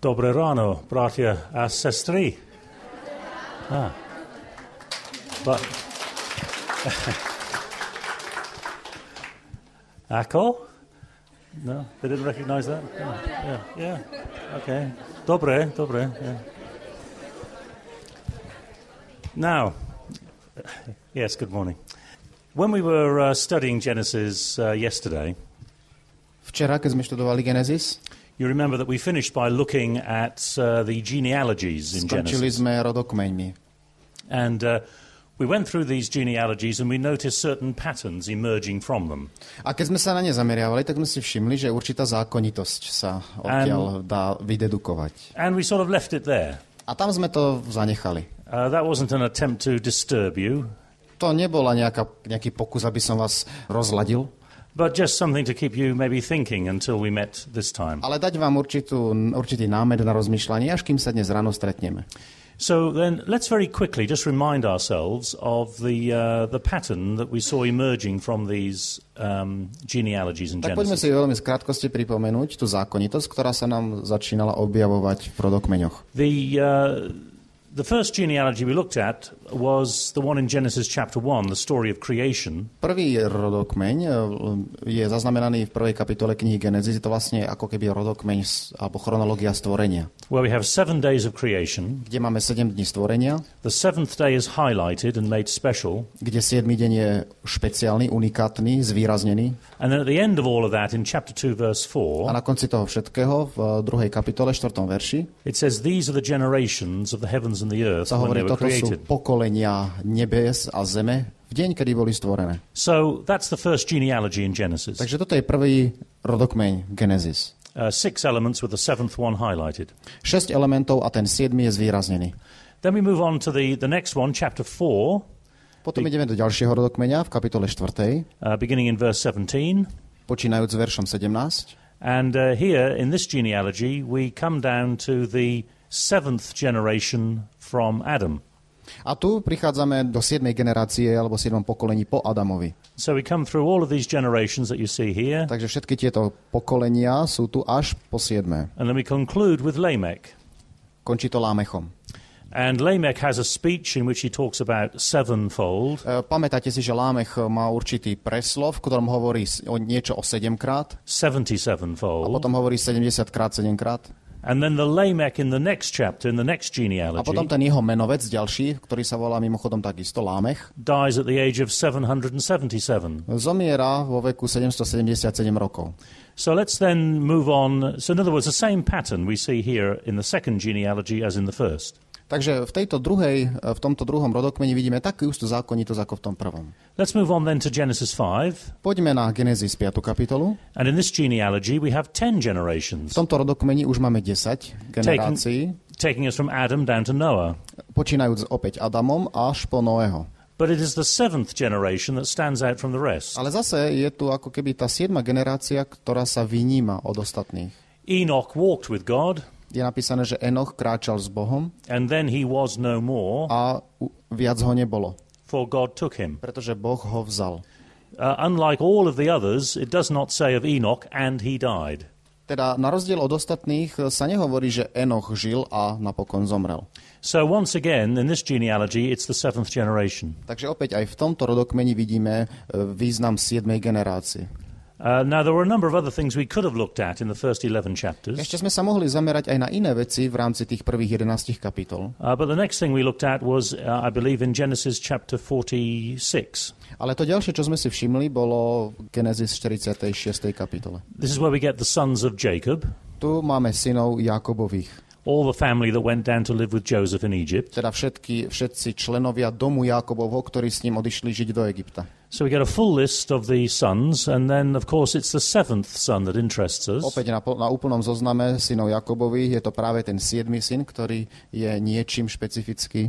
Dobré ráno, bratia a sestry. Ako? No, they didn't recognize that? Yeah. Okay. Dobre. Yeah. Now, yes, good morning. When we were studying Genesis yesterday, včera, keď sme študovali Genesis, you remember that we finished by looking at the genealogies in Genesis. Skončili sme rodokmeňmi. And we went through these genealogies and we noticed certain patterns emerging from them. A keď sme sa na ne zameriavali, tak sme si všimli, že určitá zákonitosť sa odtiaľ dá vydedukovať. And we sort of left it there. A tam sme to zanechali. That wasn't an attempt to disturb you. To nebola nejaký pokus, aby som vás rozladil. But just something to keep you maybe thinking until we met this time. Ale dať vám určitý námed na rozmýšľanie, až kým sa dnes ráno stretneme. So then let's very quickly just remind ourselves of the pattern that we saw emerging from these genealogies in Genesis. Tak poďme si veľmi skrátkosti pripomenúť tú zákonitosť, ktorá sa nám začínala objavovať v rodokmeňoch. The first genealogy we looked at was the one in Genesis chapter 1, the story of creation. Prvý rodokmeň je zaznamenaný v prvej kapitole knihy Genesis. Je to vlastne ako keby rodokmeň alebo chronológia stvorenia. Where we have 7 days of creation. Kde máme 7 dní stvorenia. The 7th day is highlighted and made special. Kde 7. deň je špeciálny, unikátny, zvýraznený. And then at the end of all of that in chapter 2 verse 4. A na konci toho všetkého v druhej kapitole 4. verši. It says these are the generations of the heavens and the earth sa when hovorí, they were toto created. sú pokolenia nebes a zeme v deň, kedy boli stvorené. So that's the first genealogy in Genesis. Takže toto je prvý rodokmeň Genesis. 6 elements with the 7th one highlighted. 6 elementov a ten 7 je zvýraznený. Then we move on to the next one, chapter 4. Potom ideme do ďalšieho rodokmeňa v kapitole 4. Beginning in verse 17. Počínajúc veršom 17. And here in this genealogy we come down to the 7th generation from Adam. A tu prichádzame do 7. generácie alebo 7. pokolení po Adamovi. So we come through all of these generations that you see here. Takže všetky tieto pokolenia sú tu až po 7. And then we conclude with Lamech. Končí to Lámechom. And Lamech has a speech in which he talks about sevenfold. Pamätáte si, že Lámech má určitý preslov, v ktorom hovorí niečo o 7-krát. 77-fold. A potom hovorí 70-krát, 7-krát. And then the Lamech in the next chapter, in the next genealogy. A potom ten jeho menovec ďalší, ktorý sa volá mimochodom takisto Lámech, dies at the age of 777. Zomiera vo veku 777 rokov. So let's then move on. So in other words, the same pattern we see here in the second genealogy as in the first. Takže v tomto druhom rodokmeni vidíme takú istú zákonitosť ako v tom prvom. Let's move on then to Genesis 5. Poďme na Genesis 5. kapitolu. And in this genealogy we have 10 generations. V tomto rodokmeni už máme 10 generácií. Taking us from Adam down to Noah. Počínajúc opäť Adamom až po Noého. But it is the 7th generation that stands out from the rest. Ale zase je tu ako keby tá 7. generácia, ktorá sa vyníma od ostatných. Enoch walked with God. Je napísané, že Enoch kráčal s Bohom. And then he was no more. A viac ho nebolo. For God took him. Pretože Boh ho vzal. Unlike all of the others, it does not say of Enoch, and he died. Teda na rozdiel od ostatných sa nehovorí, že Enoch žil a napokon zomrel. So once again, in this genealogy, it's the 7th generation. Takže opäť aj v tomto rodokmeni vidíme význam 7. generácie. Now, there were a number of other things we could have looked at in the first 11 chapters. Ešte sme sa mohli zamerať aj na iné veci v rámci tých prvých 11 kapitol. But the next thing we looked at was, I believe, in Genesis chapter 46. Ale to ďalšie, čo sme si všimli, bolo Genesis 46. kapitole. This is where we get the sons of Jacob. Tu máme synov Jakobových. All the family that went down to live with Joseph in Egypt. Teda všetci členovia domu Jakobovho, ktorí s ním odišli žiť do Egypta. So we get a full list of the sons, and then, of course, it's the 7th son that interests us. Opäť na úplnom zozname synov Jakobových je to práve ten 7. syn, ktorý je niečím špecifický.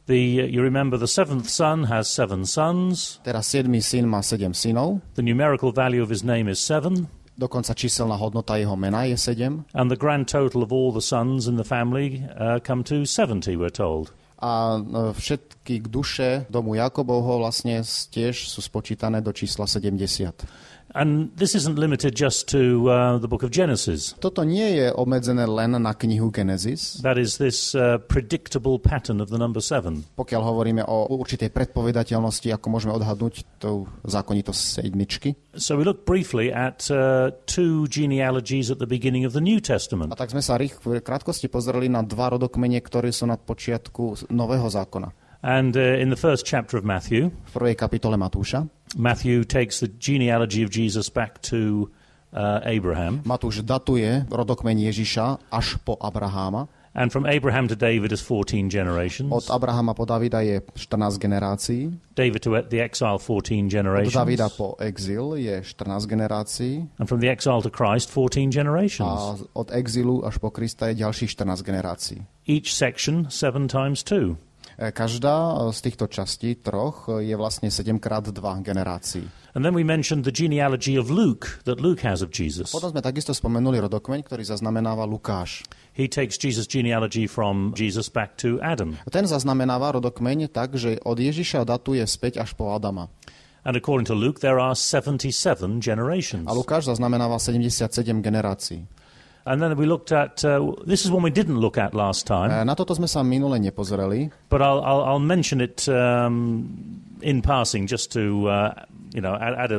You remember the 7th son has 7 sons. Teda 7. syn má 7 synov. The numerical value of his name is 7. Dokonca číselná hodnota jeho mena je 7. And the grand total of all the sons in the family come to 70, we're told. A všetky duše domu Jakobovho vlastne tiež sú spočítané do čísla 70. And this isn't limited just to the book of Genesis. Toto nie je obmedzené len na knihu Genesis. That is this predictable pattern of the number 7. Pokiaľ hovoríme o určitej predpovedateľnosti, ako môžeme odhadnúť tú zákonitosť sedmičky. So we look briefly at two genealogies at the beginning of the New Testament. A tak sme sa v krátkosti pozreli na dva rodokmene, ktoré sú na počiatku Nového zákona. And in the first chapter of Matthew, v prvej kapitole Matúša, Matthew takes the genealogy of Jesus back to Abraham. Matúš datuje rodokmeň Ježiša až po Abraháma. And from Abraham to David is 14 generations. Od Abrahama po Davida je 14 generácií. David to the exile 14 generations. Od Davida po exil je 14 generácií. And from the exile to Christ 14 generations. A od exilu až po Krista je ďalších 14 generácií. Each section 7 times 2. Každá z týchto častí troch je vlastne 7x2 generácií. And then we mentioned the genealogy of Luke that Luke has of Jesus. Potom sme takisto spomenuli rodokmeň, ktorý zaznamenáva Lukáš. He takes Jesus' genealogy from Jesus back to Adam. Ten zaznamenáva rodokmeň tak, že od Ježiša datuje späť až po Adama. And according to Luke there are 77 generations. A Lukáš zaznamenáva 77 generácií. And then we looked at, this is one we didn't look at last time. Na toto sme sa minule nepozreli. But I'll mention it in passing just to, add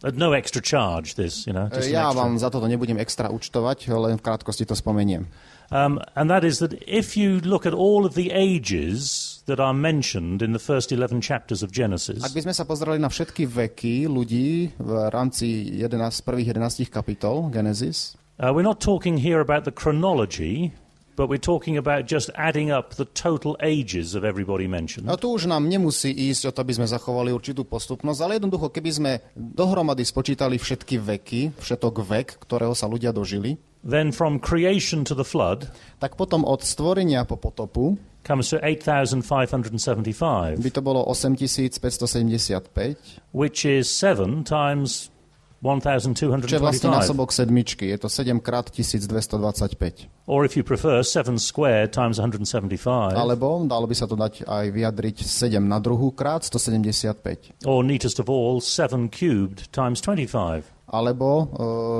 at no extra charge this, Ja vám za toto nebudem extra účtovať, len v krátkosti to spomeniem. And that is that if you look at all of the ages that are mentioned in the first 11 chapters of Genesis. Ak by sme sa pozreli na všetky veky ľudí v rámci prvých 11 kapitol Genesis, we're not talking here about the chronology, but we're talking about just adding up the total ages of everybody mentioned. No tu už nám nemusí ísť o to, aby sme zachovali určitú postupnosť, ale jednoducho, keby sme dohromady spočítali všetky veky, všetok vek, ktorého sa ľudia dožili, then from creation to the flood, tak potom od stvorenia po potopu comes to 8,575. By to bolo 8,575, which is 7 times 1,225. Čo je vlastne násobok sedmičky, je to 7 krát 1225. Or if you prefer, 7 squared times 175. Alebo dalo by sa to dať aj vyjadriť 7 na druhú krát 175. Or neatest of all, 7 cubed times 25. Alebo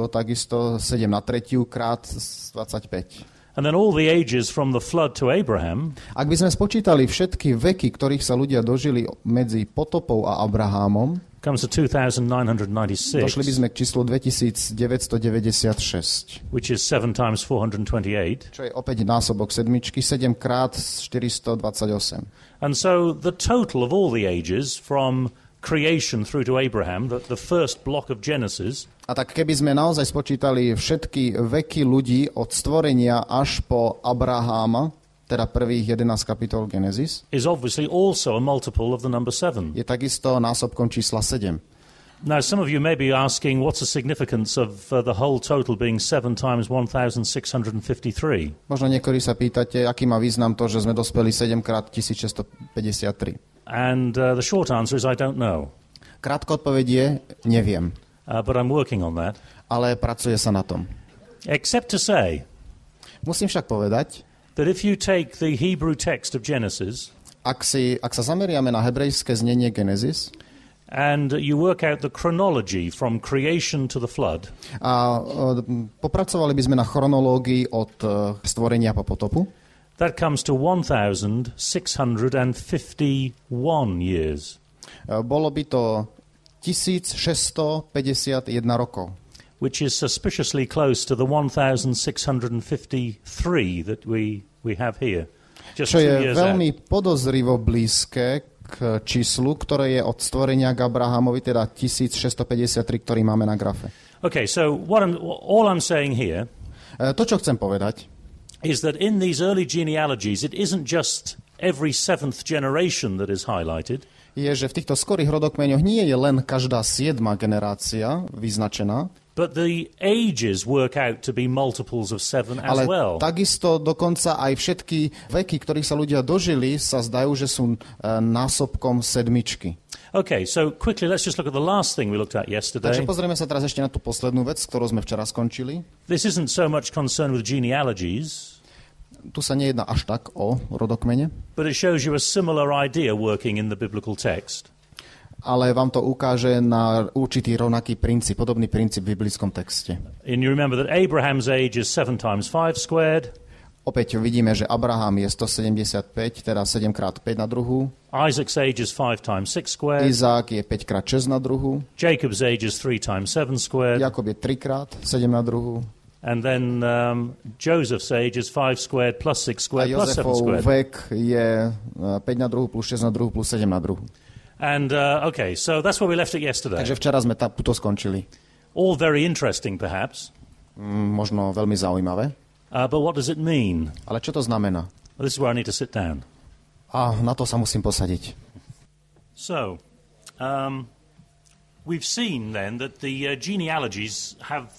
takisto 7 na tretiu krát 25. And then all the ages from the flood to Abraham. Ak by sme spočítali všetky veky, ktorých sa ľudia dožili medzi potopou a Abrahámom, comes to 2,996. Došli by sme k číslu 2996. Which is 7 times 428. Čo je opäť násobok sedmičky, 7 krát 428. And so the total of all the ages from creation through to Abraham, the first block of Genesis. A tak keby sme naozaj spočítali všetky veky ľudí od stvorenia až po Abraháma, teda prvých 11 kapitol Genesis, is obviously also a multiple of the number 7. Je takisto násobkom čísla 7. Now, some of you may be asking, what's the significance of the whole total being 7 times 1,653? Možno niektorí sa pýtate, aký má význam to, že sme dospeli 7 krát 1653. And the short answer is I don't know. Krátka odpoveď je, neviem. But I'm working on that. Ale pracuje sa na tom. Except to say, musím však povedať, that if you take the Hebrew text of Genesis, ak sa zameriame na hebrejské znenie Genesis, and you work out the chronology from creation to the flood, a popracovali by sme na chronológii od stvorenia po potopu, that comes to 1,651 years. Bolo by to 1651 rokov. Which is suspiciously close to the 1,653 that we have here. Just čo je veľmi podozrivo blízke k číslu, ktoré je od stvorenia k Abrahamovi, teda 1653, ktorý máme na grafe. Okay, so all I'm saying here to, čo chcem povedať, is that in these early genealogies it isn't just every seventh generation that is highlighted. Je, že v týchto skorých rodokmeňoch nie je len každá 7. generácia vyznačená, but the ages work out to be multiples of 7 as well. Ale takisto dokonca aj všetky veky, ktorých sa ľudia dožili, sa zdajú, že sú násobkom sedmičky. Okay, so quickly let's just look at the last thing we looked at yesterday. Takže pozrieme sa teraz ešte na tú poslednú vec, ktorú sme včera skončili. This isn't so much concerned with genealogies. Tu sa nejedná až tak o rodokmene. But it shows you a similar idea working in the biblical text. ale vám to ukáže na určitý rovnaký princíp, podobný princíp v biblickom texte. And you remember that Abraham's age is 7 times 5 squared. Opäť vidíme, že Abraham je 175, teda 7 krát 5 na druhu. Isaac's age is 5 times 6 squared. Izák je 5 krát 6 na druhu. Jacob's age is 3 times 7 squared. Jakob je 3 krát 7 na druhu. And then Joseph's age is 5 squared plus 6 A squared plus 7 Jozefov squared. vek je 5 na druhu plus 6 na druhu plus 7 na druhu. And, okay, so that's where we left it yesterday. Takže včera sme to skončili. All very interesting, perhaps. Možno veľmi zaujímavé. But what does it mean? Ale čo to znamená? Well, this is where I need to sit down. A na to sa musím posadiť. So, we've seen then that the genealogies have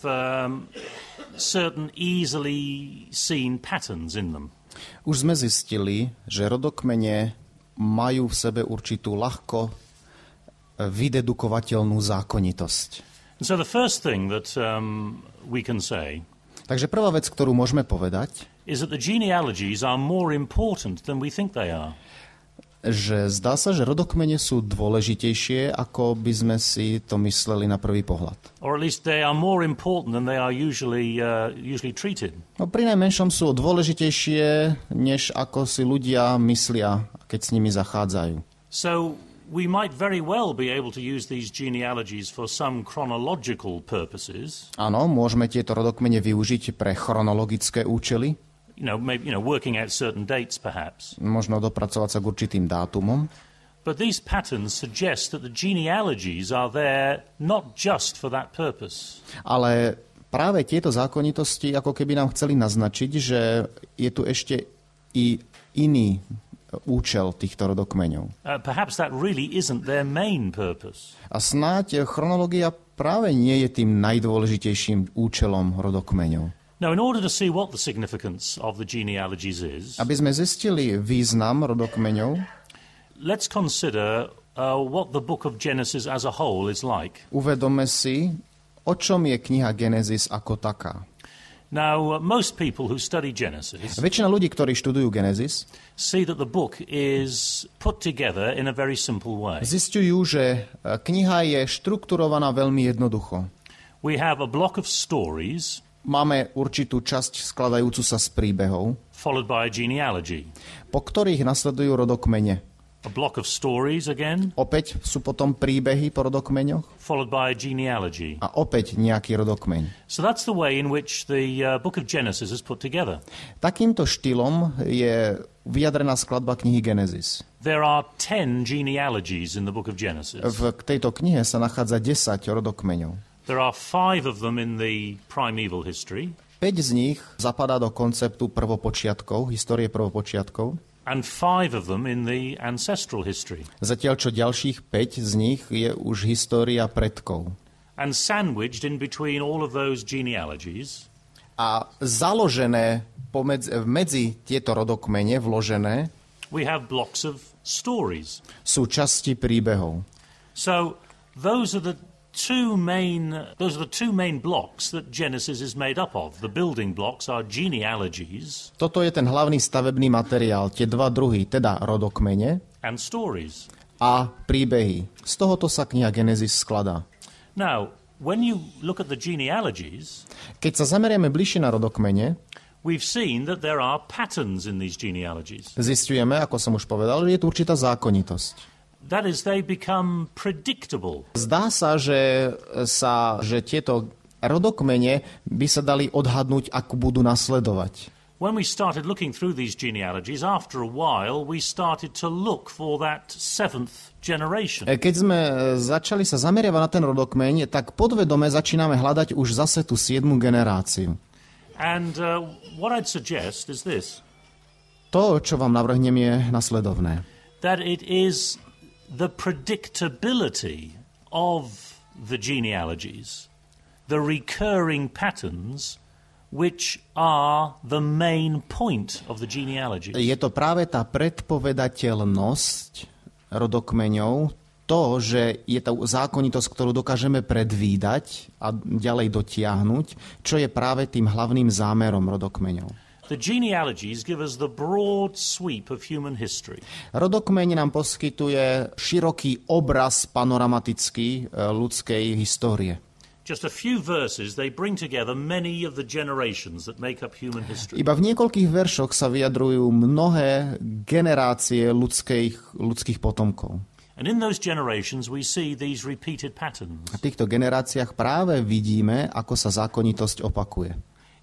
certain easily seen patterns in them. Už sme zistili, že rodokmene majú v sebe určitú ľahko vydedukovateľnú zákonitosť. And so the first thing that we can say Takže prvá vec, ktorú môžeme povedať, is that the genealogies are more important than we think they are. že zdá sa, že rodokmene sú dôležitejšie, ako by sme si to mysleli na prvý pohľad. Or at least they are more important than they are usually treated. No, pri najmenšom sú dôležitejšie, než ako si ľudia myslia, keď s nimi zachádzajú. So we might very well be able to use these genealogies for some chronological purposes. Áno, môžeme tieto rodokmene využiť pre chronologické účely. Maybe working out certain dates perhaps. Možno dopracovať sa k určitým dátumom. But these patterns suggest that the genealogies are there not just for that purpose. Ale práve tieto zákonitosti ako keby nám chceli naznačiť, že je tu ešte i iný účel týchto rodokmeňov. Perhaps that really isn't their main purpose. A snáď chronológia práve nie je tým najdôležitejším účelom rodokmeňov. Now, in order to see what the significance of the genealogies is, Aby sme zistili význam rodokmeňov, let's consider what the book of Genesis as a whole is like. uvedome si, o čom je kniha Genesis ako taká. Now, most people who study Genesis Väčšina ľudí, ktorí študujú Genesis, see that the book is put together in a very simple way. zisťujú, že kniha je štrukturovaná veľmi jednoducho. We have a block of stories Máme určitú časť skladajúcu sa z príbehov, followed by a genealogy. po ktorých nasledujú rodokmene. A block of stories again, Opäť sú potom príbehy po rodokmeňoch followed by a genealogy. a opäť nejaký rodokmeň. So that's the way in which the book of Genesis is put together. Takýmto štýlom je vyjadrená skladba knihy Genesis. There are 10 genealogies in the book of Genesis. V tejto knihe sa nachádza 10 rodokmeňov. There are 5 of them in the primeval history. 5 z nich zapadá do konceptu prvopočiatkov, histórie prvopočiatkov. And 5 of them in the ancestral history. Zatiaľ, čo ďalších 5 z nich je už história predkov. And sandwiched in between all of those genealogies A založené medzi tieto rodokmene, vložené, we have blocks of stories. sú časti príbehov. So those are the two main blocks that Genesis is made up of. The building blocks are genealogies Toto je ten hlavný stavebný materiál, tie dva druhy, teda rodokmene and stories. a príbehy. Z tohoto sa kniha Genesis skladá. Now, when you look at the genealogies, Keď sa zamerieme bližšie na rodokmene, we've seen that there are patterns in these genealogies. zisťujeme, ako som už povedal, že je tu určitá zákonitosť. That is, they become predictable. Zdá sa, že tieto rodokmene by sa dali odhadnúť, ako budú nasledovať. When we started looking through these genealogies, after a while, we started to look for that 7th generation. Keď sme začali sa zameriavať na ten rodokmeň, tak podvedome začíname hľadať už zase tú 7. generáciu. And what I'd suggest is this. To, čo vám navrhnem, je nasledovné. That it is the predictability of the genealogies, the recurring patterns, which are the main point of the genealogies. Je to práve tá predpovedateľnosť rodokmeňov, to, že je tá zákonitosť, ktorú dokážeme predvídať a ďalej dotiahnuť, čo je práve tým hlavným zámerom rodokmeňov. The genealogies give us the broad sweep of human history. Rodokmeň nám poskytuje široký obraz panoramatický ľudskej histórie. Just a few verses, they bring together many of the generations that make up human history. Iba v niekoľkých veršoch sa vyjadrujú mnohé generácie ľudských potomkov. And in those generations we see these repeated patterns. A v týchto generáciách práve vidíme, ako sa zákonitosť opakuje.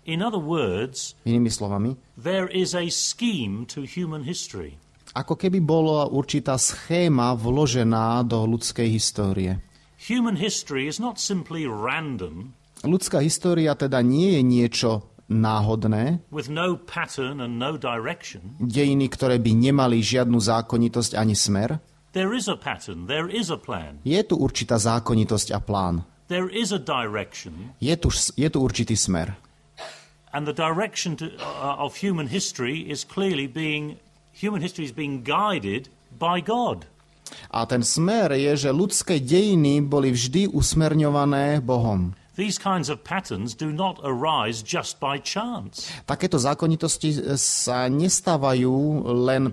In other words, inými slovami, there is a scheme to human history. Ako keby bola určitá schéma vložená do ľudskej histórie. Human history is not simply random. Ľudská história teda nie je niečo náhodné, with no pattern and no direction. Dejiny, ktoré by nemali žiadnu zákonitosť ani smer. There is a pattern, there is a plan. Je tu určitá zákonitosť a plán. There is a direction. Je tu určitý smer. And the direction of human history is clearly being guided by God. A ten smer je, že ľudské dejiny boli vždy usmerňované Bohom. These kinds of patterns do not arise just by chance. Takéto zákonitosti sa nestávajú len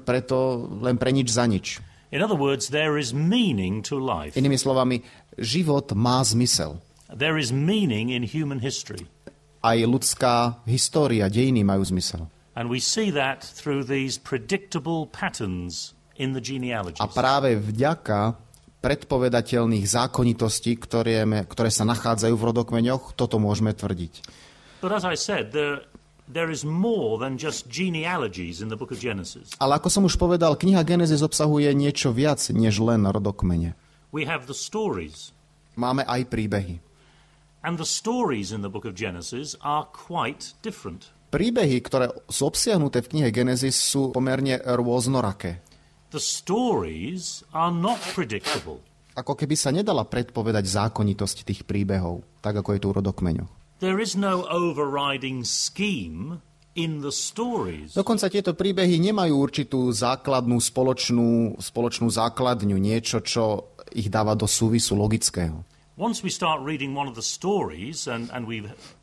pre nič za nič. In other words, there is meaning to life. Inými slovami, život má zmysel. There is meaning in human history. Aj ľudská história, dejiny majú zmysel. And we see that through these predictable patterns in the genealogies. A práve vďaka predpovedateľných zákonitostí, ktoré sa nachádzajú v rodokmeňoch, toto môžeme tvrdiť. But as I said, there is more than just genealogies in the book of Genesis. Ale ako som už povedal, kniha Genesis obsahuje niečo viac než len rodokmene. We have the stories. Máme aj príbehy. And the stories in the book of Genesis are quite different. Príbehy, ktoré sú obsiahnuté v knihe Genesis, sú pomerne rôznoraké. The stories are not predictable. Ako keby sa nedala predpovedať zákonitosť tých príbehov, tak ako je tu v rodokmeňoch. There is no overriding scheme in the stories. Dokonca tieto príbehy nemajú určitú základnú spoločnú základňu, niečo, čo ich dáva do súvisu logického. Once we start reading one of the stories, and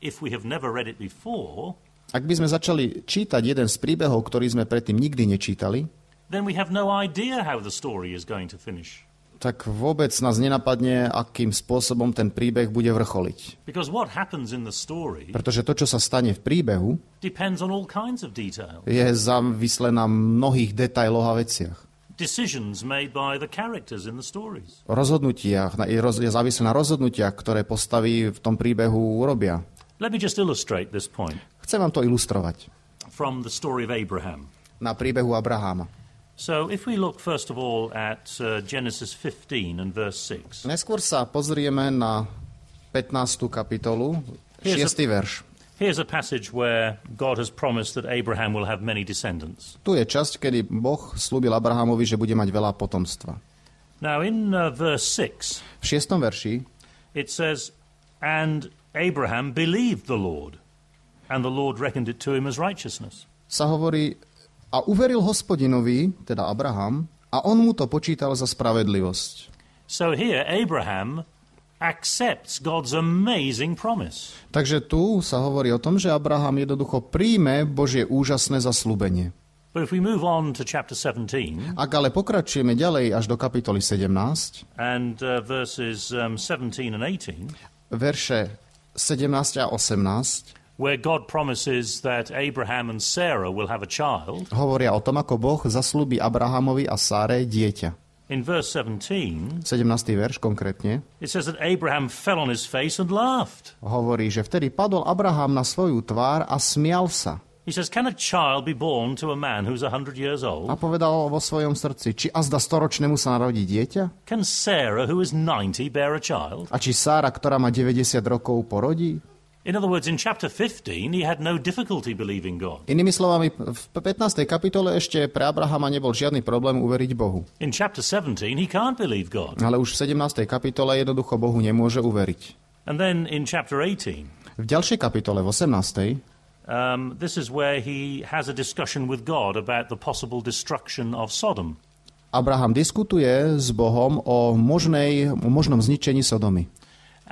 if we have never read it before, ak by sme začali čítať jeden z príbehov, ktorý sme predtým nikdy nečítali, then we have no idea how the story is going to finish. Tak vôbec nás nenapadne, akým spôsobom ten príbeh bude vrcholiť. Because what happens in the story Pretože to, čo sa stane v príbehu, depends on all kinds of details. je závislé na mnohých detailoch a veciach. Decisions made by the characters in the stories. Je závislé na rozhodnutiach, ktoré postavy v tom príbehu urobia. Let me just illustrate this point. Chcem vám to ilustrovať. From the story of Abraham. Na príbehu Abraháma. So if we look first of all at Genesis 15 and verse 6. Najskôr sa pozrieme na 15. kapitolu, 6. verš. Here's a passage where God has promised that Abraham will have many descendants. Tu je časť, kedy Boh slúbil Abrahamovi, že bude mať veľa potomstva. Now in verse 6, v 6. verši it says, and Abraham believed the Lord, and the Lord reckoned it to him as righteousness. Sa hovorí, a uveril Hospodinovi, teda Abraham, a on mu to počítal za spravedlivosť. So here Abraham accepts God's amazing promise. Takže tu sa hovorí o tom, že Abraham jednoducho príjme Božie úžasné zasľúbenie. But if we move on to chapter 17, ak ale pokračujeme ďalej až do kapitoly 17 and verses 17 and 18, verše 17 a 18, where God promises that Abraham and Sarah will have a child, hovoria o tom, ako Boh zasľúbi Abrahamovi a Sáre dieťa. in verse 17, 17. verš konkrétne, it says that Abraham fell on his face and laughed. hovorí, že vtedy padol Abraham na svoju tvár a smial sa. He says, can a child be born to a man who's 100 years old? A povedal vo svojom srdci, či azda 100-ročnému sa narodí dieťa? Can Sarah, who is 90, bear a child? A či Sára, ktorá má 90 rokov, porodí? In other words, in chapter 15, he had no difficulty believing God. Inými slovami, v 15. kapitole ešte pre Abrahama nebol žiadny problém uveriť Bohu. In chapter 17, he can't believe God. Ale už v 17. kapitole jednoducho Bohu nemôže uveriť. And then in chapter 18, v ďalšej kapitole, v 18. This is where he has a discussion with God about the possible destruction of Sodom. Abraham diskutuje s Bohom o možnom zničení Sodomy.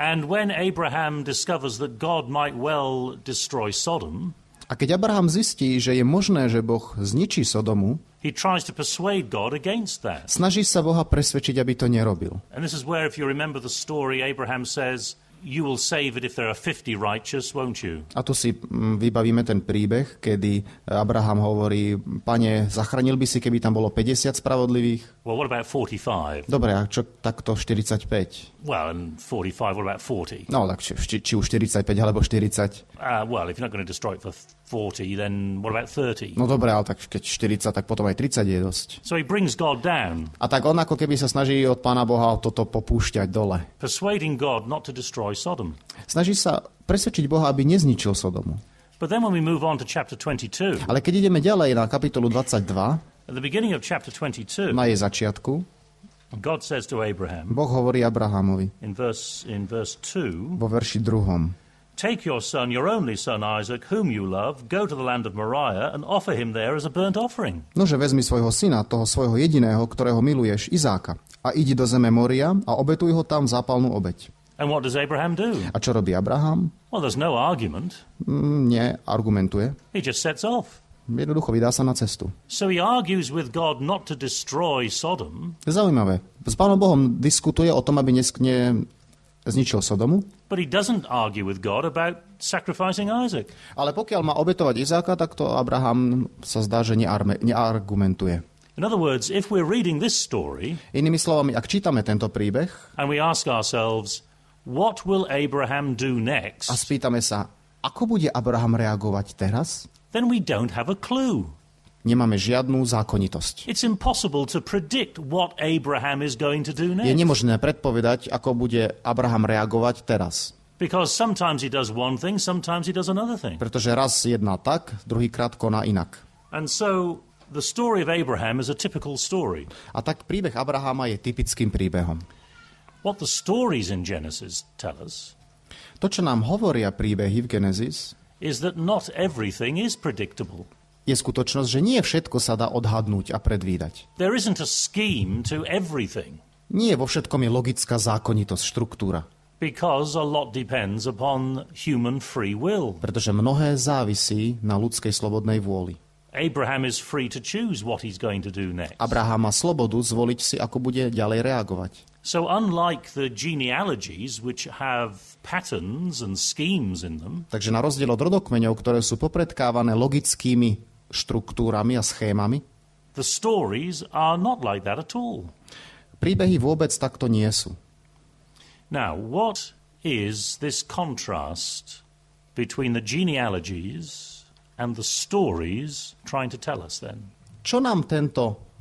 And when Abraham discovers that God might well destroy Sodom, A keď Abraham zistí, že je možné, že Boh zničí Sodomu, he tries to persuade God against that. snaží sa Boha presvedčiť, aby to nerobil. And this is where, if you remember the story, Abraham says, you will save it if there are 50 righteous, won't you? A tu si vybavíme ten príbeh, kedy Abraham hovorí, Pane, zachránil by si, keby tam bolo 50 spravodlivých? Well, what about 45? Dobre, a čo takto 45? Well, and 45, what about 40? No, tak či už 45 alebo 40. Well, if you're not going to destroy it for 40, then what about 30? No dobre, ale tak keď 40, tak potom aj 30 je dosť. So he brings God down. A tak on ako keby sa snaží od Pána Boha toto popúšťať dole. Persuading God not to destroy Sodom. Snaží sa presvedčiť Boha, aby nezničil Sodomu. But then when we move on to chapter 22, Ale keď ideme ďalej na kapitolu 22, at the beginning of chapter 22, na jej začiatku, God says to Abraham, Boh hovorí Abrahamovi in verse 2, vo verši 2. take your son, your only son Isaac, whom you love, go to the land of Moriah and offer him there as a burnt offering. Nože vezmi svojho syna, toho svojho jediného, ktorého miluješ, Izáka, a idi do zeme Moria a obetuj ho tam zápalnú obeť. And what does Abraham do? A čo robí Abraham? Well, there's no argument. Neargumentuje. He just sets off. Jednoducho vydá sa na cestu. So he argues with God not to destroy Sodom. Zaujímavé. S Pánom Bohom diskutuje o tom, aby zničil Sodomu. But he doesn't argue with God about sacrificing Isaac. Ale pokiaľ má obetovať Izáka, tak to Abraham sa zdá, že neargumentuje. In other words, if we're reading this story, Inými slovami, ak čítame tento príbeh and we ask ourselves, what will Abraham do a next? spýtame sa, ako bude Abraham reagovať teraz, Then we don't have a clue. nemáme žiadnu zákonitosť. It's impossible to predict what Abraham is going to do Je next. nemožné predpovedať, ako bude Abraham reagovať teraz. Because sometimes he does one thing, sometimes he does another thing. Pretože raz jedná tak, druhýkrát koná inak. And so the story of Abraham is a typical story. A tak príbeh Abrahama je typickým príbehom. What the stories in Genesis tell us To, čo nám hovoria príbehy v Genesis, is that not everything is predictable. je skutočnosť, že nie všetko sa dá odhadnúť a predvídať. There isn't a scheme to everything Nie vo všetkom je logická zákonitosť, štruktúra. because a lot depends upon human free will. Pretože mnohé závisí na ľudskej slobodnej vôli. Abraham is free to choose what he's going to do next. Abraham má slobodu zvoliť si, ako bude ďalej reagovať. So unlike the genealogies, which have patterns and schemes in them, Takže na rozdiel od rodokmeňov, ktoré sú popredkávané logickými štruktúrami a schémami, the stories are not like that at all. príbehy vôbec takto nie sú. Now, what is this contrast between the genealogies and the stories trying to tell us then? Čo nám tento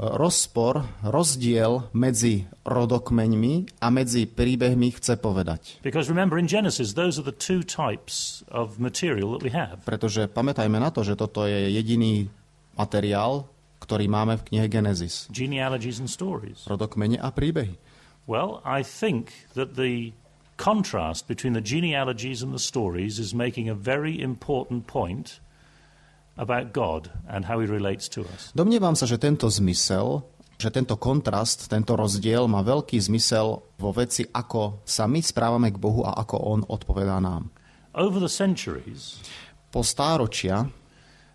rozdiel medzi rodokmeňmi a medzi príbehmi chce povedať? Because remember, in Genesis, those are the two types of material that we have. Pretože pamätajme na to, že toto je jediný materiál, ktorý máme v knihe Genesis. Genealogies and stories. Rodokmene a príbehy. Well, I think that the contrast between the genealogies and the stories is making a very important point about God and how he relates to us. Domnievam sa, že tento kontrast, tento rozdiel má veľký zmysel vo veci, ako sa my správame k Bohu a ako on odpovedá nám. Over the centuries, Po stáročia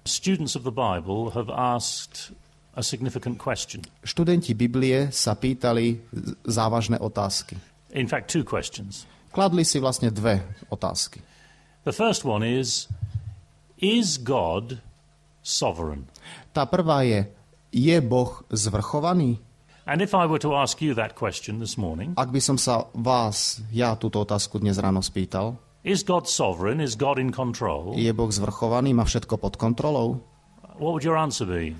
students of the Bible have asked a significant question. študenti Biblie sa pýtali závažné otázky. In fact, two questions. Kladli si vlastne dve otázky. The first one is God sovereign? Tá prvá je Boh zvrchovaný? And if I were to ask you that question this morning, Ak by som sa ja túto otázku dnes ráno spýtal, is God sovereign? Is God in control? je Boh zvrchovaný, má všetko pod kontrolou? What would your answer be?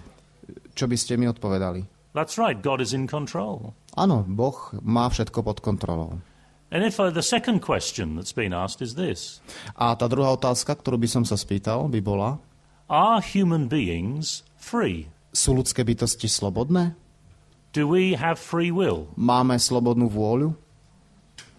Čo by ste mi odpovedali? That's right, God is in control. Áno, Boh má všetko pod kontrolou. And if the second question that's been asked is this: A tá druhá otázka, ktorú by som sa spýtal, by bola, are human beings free? sú ľudské bytosti slobodné? Do we have free will? Máme slobodnú vôľu?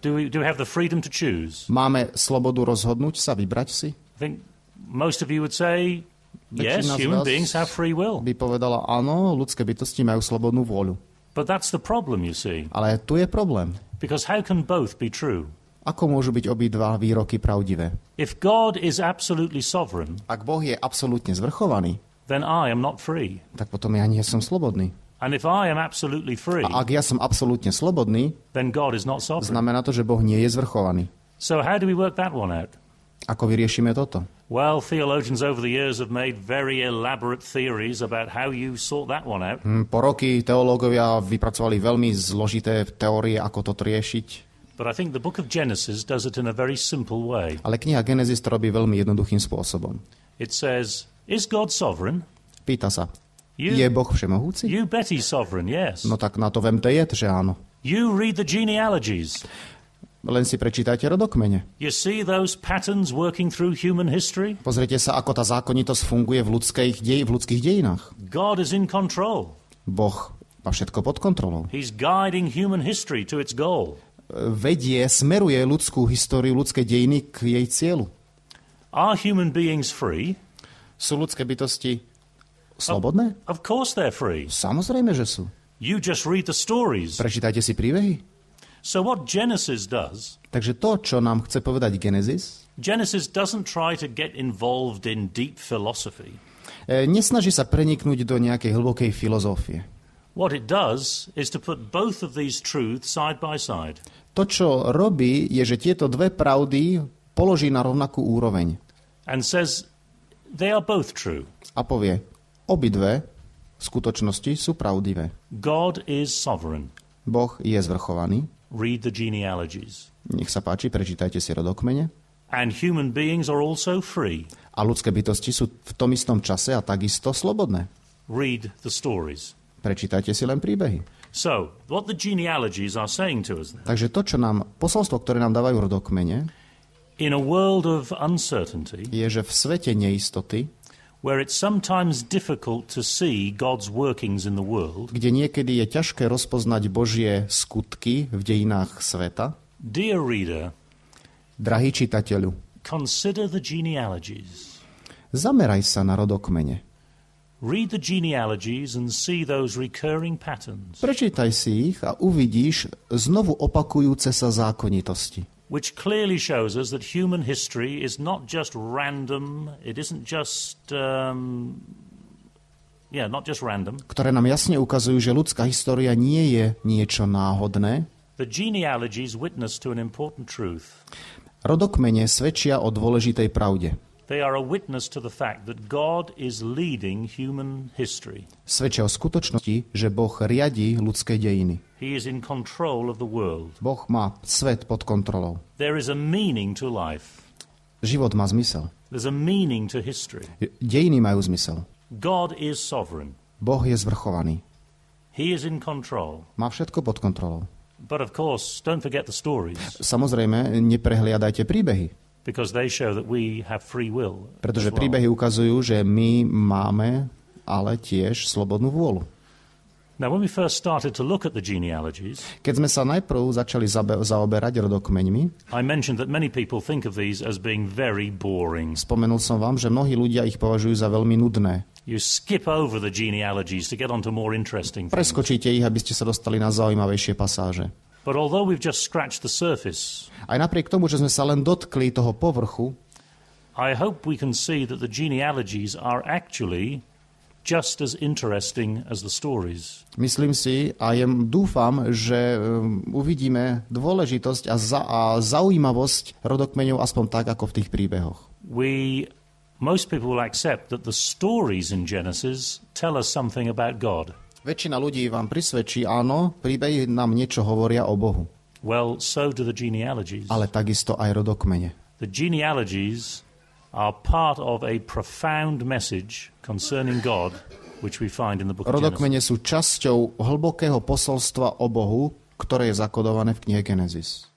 Do we have the freedom to choose? Máme slobodu rozhodnúť sa, vybrať si? I think most of you would say, yes, Väčšina z human vás beings have free will. by povedala, áno, ľudské bytosti majú slobodnú vôľu. But that's the problem, you see. Ale tu je problém. Because how can both be true? Ako môžu byť obidva výroky pravdivé? If God is absolutely sovereign, Ak Boh je absolútne zvrchovaný, then I am not free. tak potom ja nie som slobodný. And if I am absolutely free, A ak ja som absolútne slobodný, then God is not sovereign. znamená to, že Boh nie je zvrchovaný. So how do we work that one out? Ako vyriešime toto? Well, theologians over the years have made very elaborate theories about how you sort that one out. Po roky teológovia vypracovali veľmi zložité teórie, ako toto riešiť. But I think the book of Genesis does it in a very simple way. Ale kniha Genesis to robí veľmi jednoduchým spôsobom. It says, is God sovereign? Pýta sa, You, je Boh všemohúci? you bet he's sovereign, yes. No tak na to vemte že áno. You read the genealogies. Len si prečítajte rodokmene. You see those patterns working through human history? Pozrite sa, ako tá zákonitosť funguje v ľudských dejinách. God is in control. Boh má všetko pod kontrolou. He's guiding human history to its goal. Smeruje ľudskú históriu, ľudské dejiny k jej cieľu. Are human beings free? Sú ľudské bytosti slobodné? Of course they're free. Samozrejme, že sú. You just read the stories. Prečítajte si príbehy. So what Genesis does, Takže to, čo nám chce povedať Genesis doesn't try to get involved in deep philosophy. Nesnaží sa preniknúť do nejakej hlbokej filozofie. What it does is to put both of these truths side by side. To, čo robí, je, že tieto dve pravdy položí na rovnakú úroveň. And says they are both true. A povie, obidve v skutočnosti sú pravdivé. God is sovereign. Boh je zvrchovaný. Read the genealogies. Nech sa páči, prečítajte si rodokmene. And human beings are also free. A ľudské bytosti sú v tom istom čase a takisto slobodné. Read the stories. Prečítajte si len príbehy. So, what the genealogies are saying to us then, Takže to, čo nám, posolstvo, ktoré nám dávajú rodokmene, in a world of uncertainty, je, že v svete neistoty, where it's sometimes difficult to see God's workings in the world, kde niekedy je ťažké rozpoznať Božie skutky v dejinách sveta, dear reader, drahý čitateľu, consider the genealogies. zameraj sa na rodokmene. Read the genealogies and see those recurring patterns, Prečítaj si ich a uvidíš znovu opakujúce sa zákonitosti, which clearly shows us that human history is not just random, it isn't just, not just random. ktoré nám jasne ukazujú, že ľudská história nie je niečo náhodné. The genealogies witness to an important truth. Rodokmene svedčia o dôležitej pravde. They are a witness to the fact that God is leading human history. Svedčia o skutočnosti, že Boh riadí ľudské dejiny. He is in control of the world. Boh má svet pod kontrolou. There is a meaning to life. Život má zmysel. There's a meaning to history. Dejiny majú zmysel. God is sovereign. Boh je zvrchovaný. He is in control. Má všetko pod kontrolou. But of course, don't forget the stories, Samozrejme, neprehliadajte príbehy, because they show that we have free will. pretože as well. príbehy ukazujú, že my máme ale tiež slobodnú vôľu. Now, when we first started to look at the genealogies, Keď sme sa najprv začali zaoberať rodokmeňmi, I mentioned that many people think of these as being very boring. spomenul som vám, že mnohí ľudia ich považujú za veľmi nudné. You skip over the genealogies to get onto more interesting things. Preskočíte ich, aby ste sa dostali na zaujímavejšie pasáže. But although we've just scratched the surface, Aj napriek tomu, že sme sa len dotkli toho povrchu, I hope we can see that the genealogies are actually just as interesting as the stories. myslím si a dúfam, že uvidíme dôležitosť a zaujímavosť rodokmeňov aspoň tak, ako v tých príbehoch. Most people will accept that the stories in Genesis tell us something about God. Väčšina ľudí vám prisvedčí, áno, príbehy nám niečo hovoria o Bohu. Well, so do the genealogies. Ale takisto aj rodokmene. The genealogies are part of a profound message concerning God, which we find in the book of Genesis. Rodokmene sú časťou hlbokého posolstva o Bohu, ktoré je zakodované v knihe Genesis.